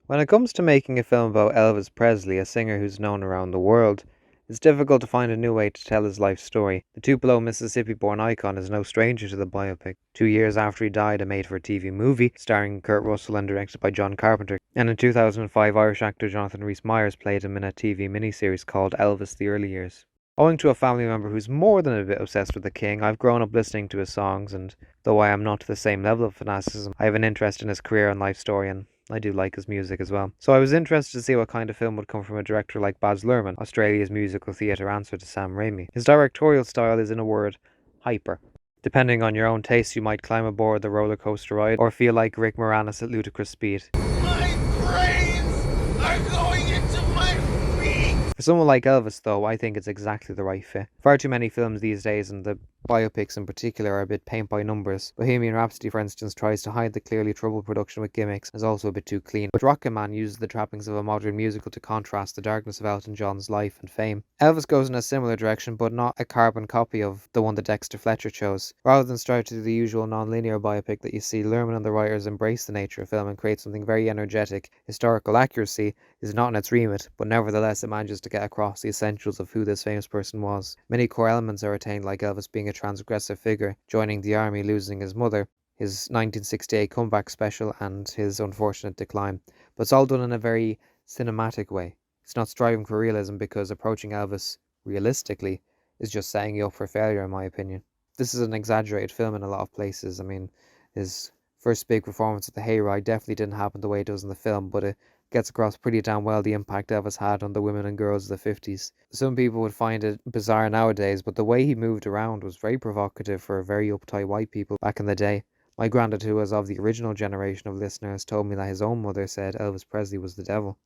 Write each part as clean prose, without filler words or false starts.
When it comes to making a film about Elvis Presley, a singer who's known around the world, it's difficult to find a new way to tell his life story. The Tupelo, Mississippi born icon is no stranger to the biopic. 2 years after he died, a made for TV movie starring Kurt Russell and directed by John Carpenter. And in 2005, Irish actor Jonathan Rhys Meyers played him in a TV miniseries called Elvis The Early Years. Owing to a family member who's more than a bit obsessed with the king, I've grown up listening to his songs, and though I am not to the same level of fanaticism, I have an interest in his career and life story, and I do like his music as well. So I was interested to see what kind of film would come from a director like Baz Luhrmann, Australia's musical theatre answer to Sam Raimi. His directorial style is, in a word, hyper. Depending on your own taste, you might climb aboard the roller coaster ride or feel like Rick Moranis at ludicrous speed. My brains are going into my feet! For someone like Elvis, though, I think it's exactly the right fit. Far too many films these days, and the biopics in particular, are a bit paint by numbers. Bohemian Rhapsody, for instance, tries to hide the clearly troubled production with gimmicks, and is also a bit too clean. But Rocketman uses the trappings of a modern musical to contrast the darkness of Elton John's life and fame. Elvis goes in a similar direction, but not a carbon copy of the one that Dexter Fletcher chose. Rather than strive to do the usual non-linear biopic that you see, Luhrmann and the writers embrace the nature of film and create something very energetic. Historical accuracy is not in its remit, but nevertheless it manages to get across the essentials of who this famous person was. Many core elements are retained, like Elvis being a transgressive figure, joining the army, losing his mother, his 1968 comeback special, and his unfortunate decline. But it's all done in a very cinematic way. It's not striving for realism, because approaching Elvis realistically is just setting you up for failure, in my opinion. This is an exaggerated film in a lot of places. I mean, his first big performance at the Hayride definitely didn't happen the way it does in the film, but it gets across pretty damn well the impact Elvis had on the women and girls of the 50s. Some people would find it bizarre nowadays, but the way he moved around was very provocative for very uptight white people back in the day. My granddad, who was of the original generation of listeners, told me that his own mother said Elvis Presley was the devil.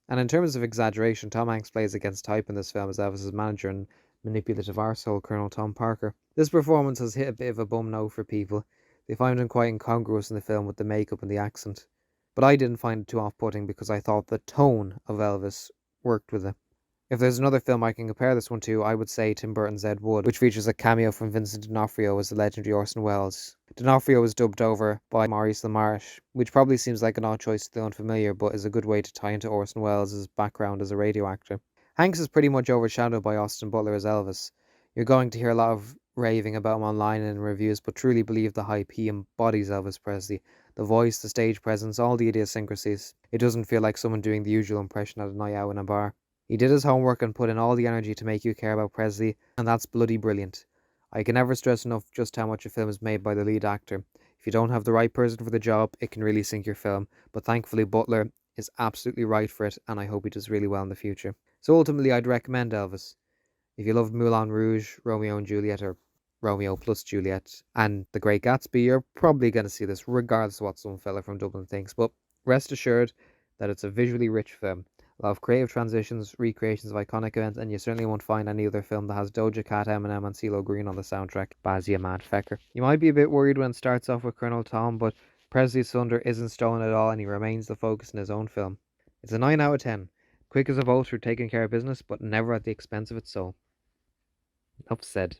And in terms of exaggeration, Tom Hanks plays against type in this film as Elvis's manager and manipulative arsehole Colonel Tom Parker. This performance has hit a bit of a bum note for people. They find him quite incongruous in the film with the makeup and the accent. But I didn't find it too off-putting because I thought the tone of Elvis worked with it. If there's another film I can compare this one to, I would say Tim Burton's Ed Wood, which features a cameo from Vincent D'Onofrio as the legendary Orson Welles. D'Onofrio was dubbed over by Maurice LaMarche, which probably seems like an odd choice to the unfamiliar, but is a good way to tie into Orson Welles' background as a radio actor. Hanks is pretty much overshadowed by Austin Butler as Elvis. You're going to hear a lot of raving about him online and in reviews, but truly believe the hype. He embodies Elvis Presley. The voice, the stage presence, all the idiosyncrasies. It doesn't feel like someone doing the usual impression at a night out in a bar. He did his homework and put in all the energy to make you care about Presley, and that's bloody brilliant. I can never stress enough just how much a film is made by the lead actor. If you don't have the right person for the job, it can really sink your film, but thankfully Butler is absolutely right for it, and I hope he does really well in the future. So ultimately, I'd recommend Elvis. If you loved Moulin Rouge, Romeo and Juliet, or Romeo plus Juliet, and The Great Gatsby, you're probably going to see this regardless of what some fella from Dublin thinks, but rest assured that it's a visually rich film. A lot of creative transitions, recreations of iconic events, and you certainly won't find any other film that has Doja Cat, Eminem, and CeeLo Green on the soundtrack. Baz, you mad fecker. You might be a bit worried when it starts off with Colonel Tom, but Presley's thunder isn't stolen at all, and he remains the focus in his own film. It's a 9 out of 10. Quick as a vulture taking care of business, but never at the expense of its soul. Enough said.